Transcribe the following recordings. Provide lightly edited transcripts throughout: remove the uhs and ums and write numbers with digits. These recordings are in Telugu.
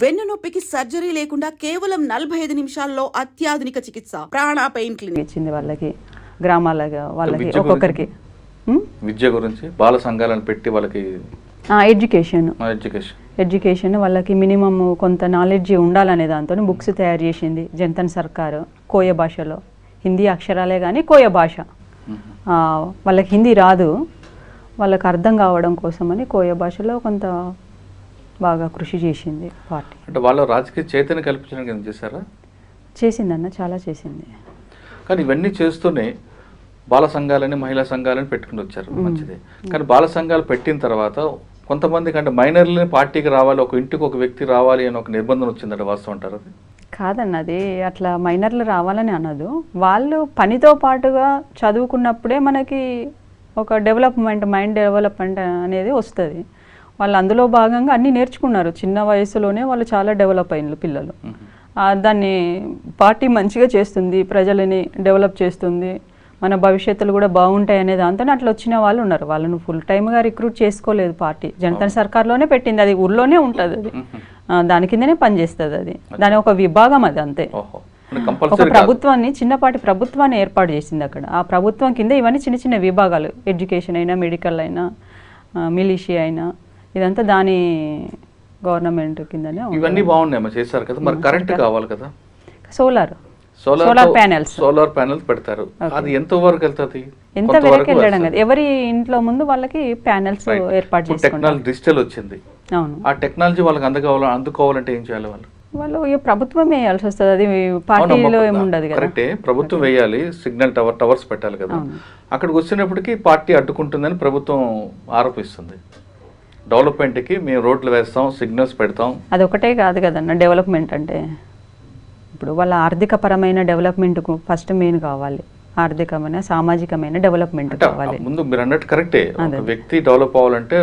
వెన్నునొప్పికి సర్జరీ లేకుండా కేవలం 45 నిమిషాల్లో అత్యాధునిక చికిత్స ప్రాణ పెయిన్ క్లినిక్ ఇచ్చింది వాళ్ళకి వాళ్ళకి ఒక్కొక్కరికి విద్య గురించి బాల సంఘాలను పెట్టి వాళ్ళకి ఎడ్యుకేషన్ వాళ్ళకి మినిమం కొంత నాలెడ్జ్ ఉండాలనే దాంతో బుక్స్ తయారు చేసింది జంతన్ సర్కారు కోయ భాషలో. హిందీ అక్షరాలే కానీ కోయ భాష. వాళ్ళకి హిందీ రాదు, వాళ్ళకి అర్థం కావడం కోసమని కోయ భాషలో కొంత బాగా కృషి చేసింది పార్టీ. అంటే వాళ్ళు రాజకీయ చైతన్యం కల్పించడానికి ఏం చేశారా? చేసిందన్న, చాలా చేసింది. కానీ ఇవన్నీ చేస్తూనే బాల సంఘాలని మహిళా సంఘాలని పెట్టుకుని వచ్చారు, మంచిదే. కానీ బాల సంఘాలు పెట్టిన తర్వాత కొంతమందికి అంటే మైనర్లని పార్టీకి రావాలి, ఒక ఇంటికి ఒక వ్యక్తి రావాలి అని ఒక నిబంధన వచ్చిందంటే వాస్తవం అంటారు? అది కాదన్నది అట్లా మైనర్లు రావాలని అనదు. వాళ్ళు పనితో పాటుగా చదువుకున్నప్పుడే మనకి ఒక మైండ్ డెవలప్మెంట్ అనేది వస్తుంది. వాళ్ళు అందులో భాగంగా అన్నీ నేర్చుకున్నారు. చిన్న వయసులోనే వాళ్ళు చాలా డెవలప్ అయిన పిల్లలు. దాన్ని పార్టీ మంచిగా చేస్తుంది, ప్రజలని డెవలప్ చేస్తుంది, మన భవిష్యత్తులు కూడా బాగుంటాయి అనే దాంతో అట్లా వచ్చిన వాళ్ళు ఉన్నారు. వాళ్ళను ఫుల్ టైమ్గా రిక్రూట్ చేసుకోలేదు పార్టీ. జనతా సర్కార్లోనే పెట్టింది, అది ఊర్లోనే ఉంటుంది, అది దాని కిందనే పనిచేస్తుంది. అది దాని ఒక విభాగం, అది అంతే. ఒక ప్రభుత్వాన్ని, చిన్నపాటి ప్రభుత్వాన్ని ఏర్పాటు చేసింది అక్కడ. ఆ ప్రభుత్వం కింద ఇవన్నీ చిన్న చిన్న విభాగాలు, ఎడ్యుకేషన్ అయినా, మెడికల్ అయినా, మిలిషియా అయినా, ఇదంతా దాని గవర్నమెంట్ కిందనే. ఇవన్నీ బాగున్నాయి చేశారు కదా, మరి కరెంట్ కావాలి కదా. సోలార్ ప్యానెల్స్ పెడతారు, అది ఎంత వరకు వెళ్తుంది? ఎంత వరకు వెళ్ళడం కదా, ఎవరి ఇంట్లో ముందు వాళ్ళకి ప్యానెల్స్ ఏర్పాటు చేస్తారు. టెక్నాలజీ డిజిటల్ వచ్చింది. అవును, ఆ టెక్నాలజీ వాళ్ళకి అందుకోవాలంటే ఏం చేయాలి? వాళ్ళు ప్రభుత్వం వేయాల్సి వస్తుంది, అది పార్టీలో ఏముండదు కదా. కరెక్టే, ప్రభుత్వం వేయాలి, సిగ్నల్ టవర్స్ పెట్టాలి కదా. అక్కడికి వచ్చినప్పటికీ పార్టీ అడ్డుకుంటుందని ప్రభుత్వం ఆరోపిస్తుంది. డెవలప్మెంట్కి మేము రోడ్లు వేస్తాం, సిగ్నల్స్ పెడతాం, అదొకటే కాదు కదన్న డెవలప్మెంట్ అంటే. ఇప్పుడు వాళ్ళ ఆర్థికపరమైన డెవలప్మెంట్కు ఫస్ట్ మెయిన్ కావాలి, ఆర్థికమైన సామాజికమైన డెవలప్మెంట్ కావాలి. ముందు మీరు అన్నట్టు కరెక్టే, ఒక వ్యక్తి డెవలప్ అవ్వాలంటే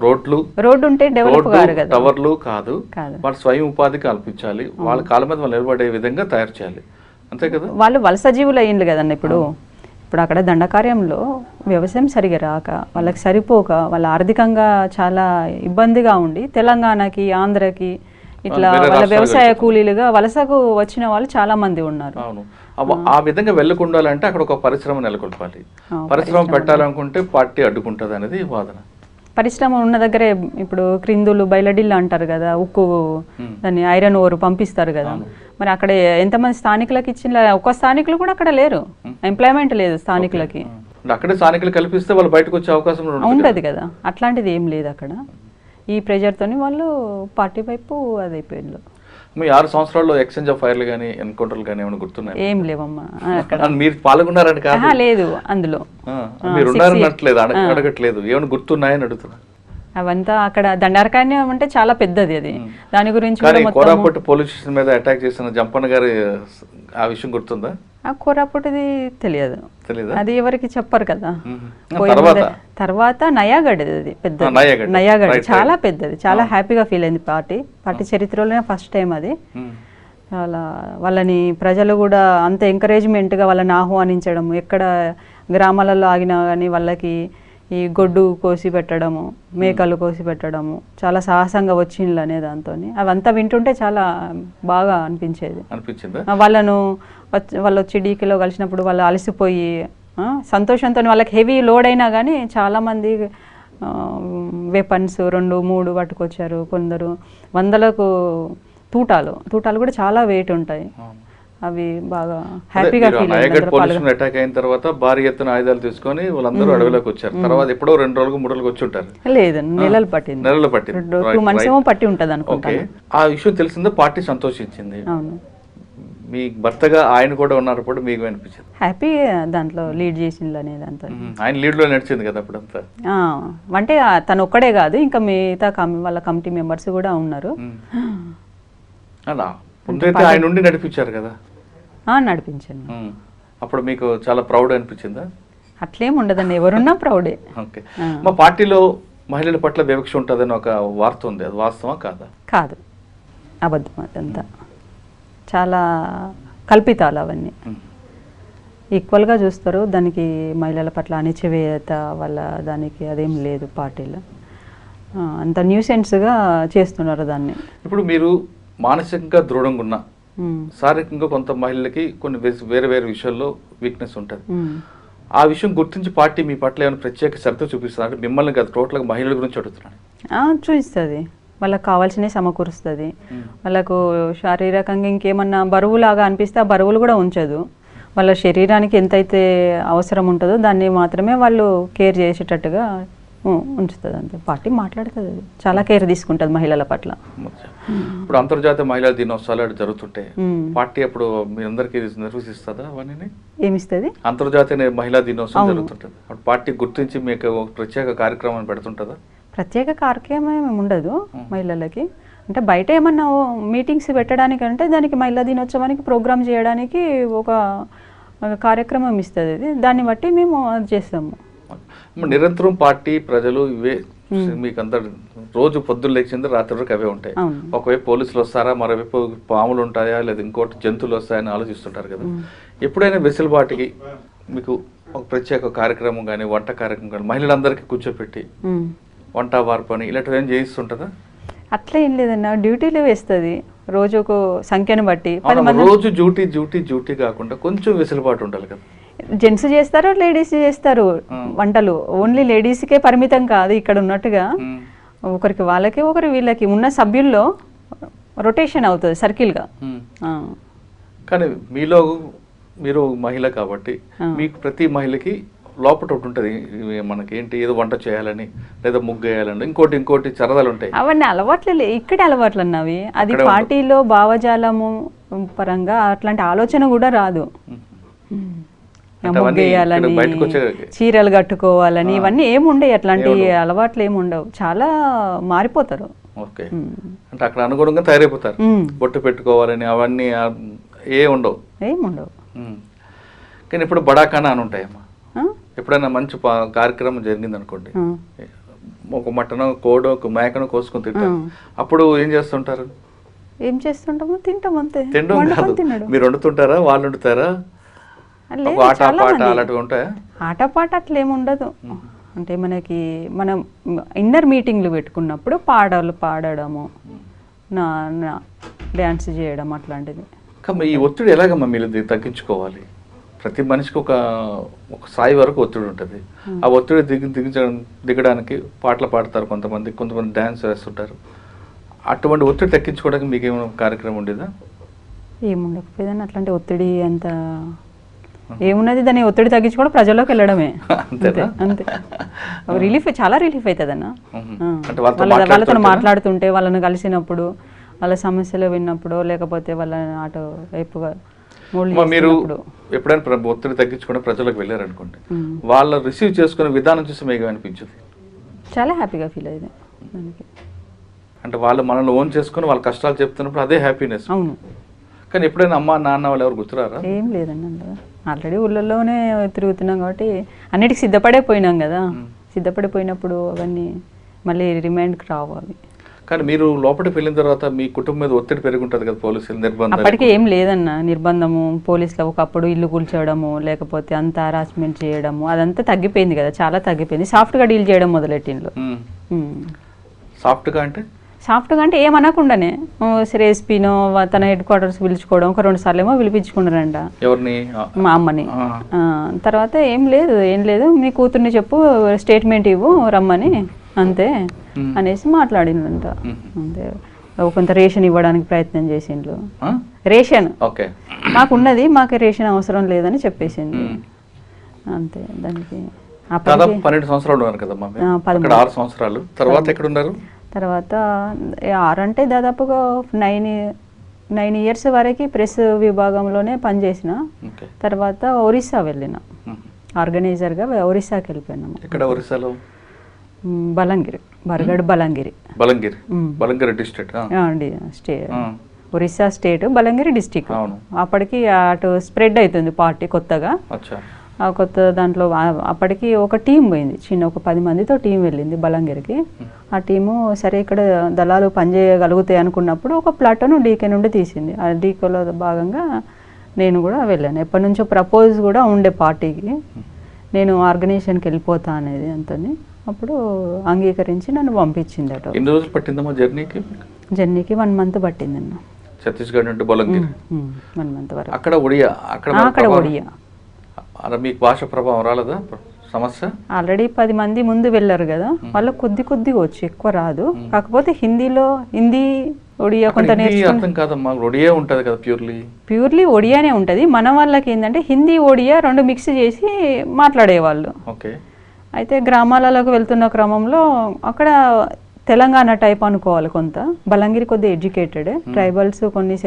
రోడ్డు ఉంటే డెవలప్ కాదు కదా, టవర్లు కాదు, వాళ్ళు స్వయం ఉపాధి కల్పించాలి, వాళ్ళ కాళ్ళ మీద వాళ్ళు నిలబడే విధంగా తయారు చేయాలి, అంతే కదా. వాళ్ళు వలస జీవులు అయ్యిండ్రు కదన్న. ఇప్పుడు అక్కడ దండకార్యంలో వ్యవసాయం సరిగా రాక, వాళ్ళకి సరిపోక, వాళ్ళ ఆర్థికంగా చాలా ఇబ్బందిగా ఉండి తెలంగాణకి, ఆంధ్రకి ఇట్లా వాళ్ళ వ్యవసాయ కూలీలుగా వలసకు వచ్చిన వాళ్ళు చాలా మంది ఉన్నారు. ఆ విధంగా వెళ్ళకుండాలంటే అక్కడ ఒక పరిశ్రమ నెలకొల్పాలి. పరిశ్రమ పెట్టాలనుకుంటే పార్టీ అడ్డుకుంటుంది అనేది వాదన. పరిశ్రమ ఉన్న దగ్గరే ఇప్పుడు క్రిందులు బయలడిల్లు అంటారు కదా, ఉక్కు, దాన్ని ఐరన్ ఓర్ పంపిస్తారు కదా. మరి అక్కడ ఎంతమంది స్థానికులకి ఇచ్చిన, ఒక్క స్థానికులు కూడా అక్కడ లేరు, ఎంప్లాయ్మెంట్ లేదు స్థానికులకి. అక్కడే స్థానికులు కల్పిస్తే వాళ్ళు బయటకు వచ్చే అవకాశం ఉంటుంది కదా. అట్లాంటిది ఏం లేదు అక్కడ. ఈ ప్రెజర్తోని వాళ్ళు పార్టీ వైపు అది అయిపోయింది. మీ 6 సంవత్సరాల్లో ఎక్స్చేంజ్ ఆఫ్ ఫైర్లు కానీ ఎన్కౌంటర్లు కానీ ఏమైనా గుర్తున్నాయి? ఏం లేవమ్మా. మీరు పాల్గొన్నారని కాదు, లేదు అందులో మీరు ఉన్నారనట్లేదు, అడగట్లేదు, ఏమైనా గుర్తున్నాయని అడుగుతున్నా. అవంతా అక్కడ దండారకారణ్యం అంటే చాలా పెద్దది, అది దాని గురించి. కోరాపుట్ పోలీస్ స్టేషన్ మీద అటాక్ చేసిన జంపన్న గారి ఆ విషయం గుర్తుందా? కోరాపుట్ది తెలియదు, అది ఎవరికి చెప్పరు కదా. తర్వాత నయాగఢ్, అది పెద్ద నయాగఢ్, చాలా పెద్దది, చాలా హ్యాపీగా ఫీల్ అయింది పార్టీ చరిత్రలోనే ఫస్ట్ టైం అది. చాలా వాళ్ళని ప్రజలు కూడా అంత ఎంకరేజ్మెంట్గా వాళ్ళని ఆహ్వానించడము, ఎక్కడ గ్రామాలలో ఆగినా కానీ వాళ్ళకి ఈ గొడ్డు కోసి పెట్టడము, మేకలు కోసి పెట్టడము, చాలా సాహసంగా వచ్చిండ్లు అనే దాంతో అవంతా వింటుంటే చాలా బాగా అనిపించింది. వాళ్ళు వచ్చి డీకేలో కలిసినప్పుడు వాళ్ళు అలసిపోయి సంతోషంతో, వాళ్ళకి హెవీ లోడ్ అయినా కానీ చాలామంది వెపన్స్ 2-3 పట్టుకొచ్చారు. కొందరు వందలకు తూటాలు కూడా చాలా వెయిట్ ఉంటాయి, అవి బాగా హ్యాపీగా ఫీల్ అయ్యారు. అటాక్ అయిన తర్వాత భారీ ఎత్తున ఆయుధాలు తీసుకొని వాళ్ళందరూ అడవిలోకి వచ్చారు. తర్వాత ఎప్పుడో 2 రోజులకు 3 రోజులకు వచ్చి ఉంటారు. లేదు, నెలలు పట్టింది, 2 months పట్టి ఉంటుంది అనుకుంటా. ఆ విషయం తెలిసిందో పార్టీ సంతోషించింది. మీ భర్తగా ఆయన కూడా ఉన్నప్పుడు మీకు అనిపించింది హ్యాపీ, దాంట్లో లీడ్ చేసింది అనే దాంతో. ఆయన లీడ్ లో నడిచింది కదా అప్పుడంతా. అంటే తను ఒక్కడే కాదు, ఇంకా మిగతా వాళ్ళ కమిటీ మెంబర్స్ కూడా ఉన్నారు. అలా ముందైతే ఆయన నుండి నడిపించారు కదా. నడిపించాను. అప్పుడు మీకు చాలా ప్రౌడ్ అనిపించిందా? అట్లేం ఉండదండి, ఎవరున్నా ప్రౌడే. ఓకే. మా పార్టీలో మహిళల పట్ల వివక్ష ఉంటుందని ఒక వార్త ఉంది, అది వాస్తవా కాదా? కాదు, అబద్ధం, అదంతా చాలా కల్పితాలు అవన్నీ. ఈక్వల్గా చూస్తారు, దానికి మహిళల పట్ల అణిచివేత వల్ల దానికి అదేం లేదు పార్టీలో. అంత న్యూసెన్స్గా చేస్తున్నారు దాన్ని. ఇప్పుడు మీరు మానసికంగా దృఢంగా ఉన్న శారీరకంగా కొంత మహిళలకి కొన్ని వేరే వేరే విషయాల్లో వీక్నెస్ ఉంటుంది. ఆ విషయం గుర్తించి పార్టీ మీ పట్ల ఏమైనా ప్రత్యేక శ్రద్ధ చూపిస్తుంది అంటే మిమ్మల్ని కదా టోటల్గా మహిళల గురించి అడుగుతున్నాను. చూపిస్తుంది, వాళ్ళకి కావాల్సినవి సమకూరుస్తుంది. వాళ్ళకు శారీరకంగా ఇంకేమన్నా బరువులాగా అనిపిస్తే ఆ బరువులు కూడా ఉంచదు. వాళ్ళ శరీరానికి ఎంతైతే అవసరం ఉంటుందో దాన్ని మాత్రమే వాళ్ళు కేర్ చేసేటట్టుగా ఉంచుతుంది. అంతే, పార్టీ మాట్లాడుతుంది, చాలా కేర్ తీసుకుంటుంది మహిళల పట్ల. ఇప్పుడు అంతర్జాతీయ మహిళా దినోత్సవాలు జరుగుతుంటే పార్టీ అప్పుడు మీ అందరికీ నిర్వహిస్తుందా అవన్నీ? ఏమిస్తుంది? అంతర్జాతీయ మహిళా దినోత్సవం జరుగుతుంటుంది, అప్పుడు పార్టీ గుర్తించి మీకు ఒక ప్రత్యేక కార్యక్రమాన్ని పెడుతుంటుందా? ప్రత్యేక కార్యక్రమం ఏమి ఉండదు మహిళలకి. అంటే బయట ఏమన్నా మీటింగ్స్ పెట్టడానికంటే దానికి మహిళా దినోత్సవానికి ప్రోగ్రామ్ చేయడానికి ఒక కార్యక్రమం ఇస్తుంది. ఇది దాన్ని బట్టి మేము అది చేస్తాము. నిరంతరం పార్టీ ప్రజలు ఇవే మీకు అంత రోజు పొద్దున్న లేచింది రాత్రి వరకు అవే ఉంటాయి. ఒకవైపు పోలీసులు వస్తారా, మరోవైపు పాములు ఉంటాయా, లేదా ఇంకోటి జంతువులు వస్తాయని ఆలోచిస్తుంటారు కదా. ఎప్పుడైనా వెసులుబాటుకి మీకు ఒక ప్రత్యేక కార్యక్రమం కానీ వంట కార్యక్రమం కానీ మహిళలందరికీ కూర్చోపెట్టి వంట వార్పు అని ఇలాంటివి ఏం చేయిస్తుంటుందా? అట్లా ఏం లేదన్నా, డ్యూటీలు వేస్తుంది రోజు ఒక సంఖ్యను బట్టి. రోజు డ్యూటీ కాకుండా కొంచెం వెసులుబాటు ఉండాలి కదా. జెంట్స్ చేస్తారు, లేడీస్ చేస్తారు వంటలు. ఓన్లీ లేడీస్కే పరిమితం కాదు ఇక్కడ ఉన్నట్టుగా. ఒకరికి వాళ్ళకి ఒకరు వీళ్ళకి ఉన్న సభ్యుల్లో రొటేషన్ అవుతుంది సర్కిల్గా. కానీ మీలో మీరు మహిళ కాబట్టి మీకు ప్రతి మహిళకి లోపల ఒకటి ఉంటుంది, మనకి ఏంటి ఏదో వంట చేయాలని లేదా ముగ్గు వేయాలని ఇంకోటి సరదాలు ఉంటాయి. అవన్నీ అలవాట్లు ఇక్కడే అలవాట్లు అన్నవి. అది పార్టీలో భావజాలము పరంగా అట్లాంటి ఆలోచన కూడా రాదు. ముగ్గు వేయాలని, చీరలు కట్టుకోవాలని ఇవన్నీ ఏముండవు, అట్లాంటి అలవాట్లు ఏముండవు. చాలా మారిపోతారు. ఓకే, అంటే అక్కడ అనుగుణంగా తయారైపోతారు. బొట్టు పెట్టుకోవాలని అవన్నీ ఏముండవు. కానీ ఇప్పుడు బడాఖానా అని ఉంటాయమ్మా. ఎప్పుడైనా మంచి కార్యక్రమం జరిగింది అనుకోండి, ఒక మటన్ కోడో ఒక మేకను కోసుకొని తింటారు, అప్పుడు ఏం చేస్తుంటారు? ఏం చేస్తుంటాము, తింటాం అంతే. తినడం కాదు, మీరు వండుతుంటారా, వాళ్ళు వండుతారా? ఆటపాట అట్లా ఏముండదు. అంటే మనకి మనం ఇన్నర్ మీటింగ్లు పెట్టుకున్నప్పుడు పాటలు పాడడము, డ్యాన్స్ చేయడం అట్లాంటిది. ఈ ఒత్తిడి ఎలాగమ్మా మీరు తగ్గించుకోవాలి? ప్రతి మనిషికి ఒక స్థాయి వరకు ఒత్తిడి ఉంటుంది. ఆ ఒత్తిడి దిగడానికి పాటలు పాడతారు కొంతమంది డ్యాన్స్ వేస్తుంటారు. అటువంటి ఒత్తిడి తగ్గించుకోవడానికి మీకు ఏమైనా కార్యక్రమం ఉండేదా? ఏముండకపోయేదాన్ని అట్లాంటి ఒత్తిడి అంత ఏమున్నది. దాన్ని ఒత్తిడి తగ్గించుకోవడం ప్రజల్లోకి వెళ్ళడమే అంతే. రిలీఫ్, చాలా రిలీఫ్ అవుతుంది అన్న. వాళ్ళతో మాట్లాడుతుంటే, వాళ్ళని కలిసినప్పుడు, వాళ్ళ సమస్యలు విన్నప్పుడు, లేకపోతే వాళ్ళ అటు వైపుగా మీరు ఎప్పుడైనా ఒత్తిడి తగ్గించుకుని ప్రజలకు వెళ్ళారనుకోండి, వాళ్ళ రిసీవ్ చేసుకునే విధానం చూసి మీకు అనిపించింది? చాలా హ్యాపీగా ఫీల్ అయ్యింది. అంటే వాళ్ళు మనల్ని ఓన్ చేసుకుని వాళ్ళ కష్టాలు చెప్తున్నప్పుడు అదే హ్యాపీనెస్. అవును. కానీ ఎప్పుడైనా అమ్మ నాన్న వాళ్ళు ఎవరు గుర్తురారా? ఏం లేదండి, ఆల్రెడీ ఊళ్ళలోనే తిరుగుతున్నాం కాబట్టి అన్నిటికి సిద్ధపడే పోయినాం కదా. సిద్ధపడిపోయినప్పుడు అవన్నీ మళ్ళీ రిమైండ్కి రావు అవి. కానీ మీరు లోపలికి వెళ్ళిన తర్వాత మీ కుటుంబం మీద ఒత్తిడి పెరుగుంటుంది కదా, పోలీసులు నిర్బంధం? అప్పటికి ఏం లేదన్న నిర్బంధము, పోలీసులు ఒకప్పుడు ఇల్లు కూల్చోవడము, లేకపోతే అంత హరాస్మెంట్ చేయడము, అదంతా తగ్గిపోయింది కదా, చాలా తగ్గిపోయింది. సాఫ్ట్గా డీల్ చేయడం మొదలెట్టిండ్రు. సాఫ్ట్గా అంటే? సాఫ్ట్గా అంటే ఏమనకుండానే ఎస్పీనో తన హెడ్ క్వార్టర్స్ పిలుచుకోవడం, ఒక 2 సార్లు ఏమో పిలిపించుకున్నారంట. ఎవరిని? మా అమ్మని. తర్వాత ఏం లేదు మీ కూతుర్ని చెప్పు, స్టేట్మెంట్ ఇవ్వు రమ్మని, అంతే అనేసి మాట్లాడిందంట. అంతే, కొంత రేషన్ ఇవ్వడానికి ప్రయత్నం చేసిండ్రు. రేషన్ మాకున్నది, మాకు రేషన్ అవసరం లేదని చెప్పేసింది అంతే. దానికి 12 సంవత్సరాలు ఉన్నారు కదా, 6 సంవత్సరాలు తర్వాత ఎక్కడ ఉన్నారు? తర్వాత 6 అంటే దాదాపుగా 9 ఇయర్స్ వరకు ప్రెస్ విభాగంలోనే పనిచేసిన. తర్వాత ఒరిస్సా వెళ్ళిన, ఆర్గనైజర్గా ఒరిస్సాకి వెళ్ళిపోయినాము. ఎక్కడ ఒరిస్సాలో? Balangir, బర్గడ్ Balangir. Balangir district Orissa state, Balangir district. అప్పటికి అటు స్ప్రెడ్ అవుతుంది పార్టీ కొత్తగా. ఆ కొత్త దాంట్లో అప్పటికి ఒక టీం పోయింది, ఒక 10 మందితో టీం వెళ్ళింది బలంగిరికి. ఆ టీము సరే ఇక్కడ దళాలు పనిచేయగలుగుతాయి అనుకున్నప్పుడు ఒక ప్లాటూన్ డీకే నుండి తీసింది. ఆ డీకేలో భాగంగా నేను కూడా వెళ్ళాను. ఎప్పటి నుంచో ప్రపోజ్ కూడా ఉండే పార్టీకి, నేను ఆర్గనైజేషన్కి వెళ్ళిపోతా అనేది. అంతని అప్పుడు అంగీకరించి నన్ను పంపించింది అటు. ఎన్ని రోజులు పట్టిందమ్మా జర్నీకి? జర్నీకి 1 month పట్టిందన్న. ఛత్తీస్గఢ్ నుండి బొలంగిరి 1 month వరకు. అక్కడ ఒడియా, అక్కడ ఒడియా. అలా మీకు భాష ప్రభావం రాలేదా సమస్య? ఆల్రెడీ 10 మంది ముందు వెళ్ళారు కదా, వాళ్ళకి కొద్దిగా వచ్చు, ఎక్కువ రాదు. కాకపోతే హిందీ ఒడియా కొంత అర్థం కాదమ్మా, ఒడియా ఉంటది కదా, ప్యూర్లీ ఒడియానే ఉంటది. మన వాళ్ళకి ఏంటంటే హిందీ ఒడియా 2 మిక్స్ చేసి మాట్లాడేవాళ్ళు. ఓకే. అయితే గ్రామాలలోకి వెళ్తున్న క్రమంలో అక్కడ తెలంగాణ టైప్ అనుకోవాలి కొంత. బలంగిరి కొద్దిగా ఎడ్యుకేటెడ్, ట్రైబల్స్ కొన్ని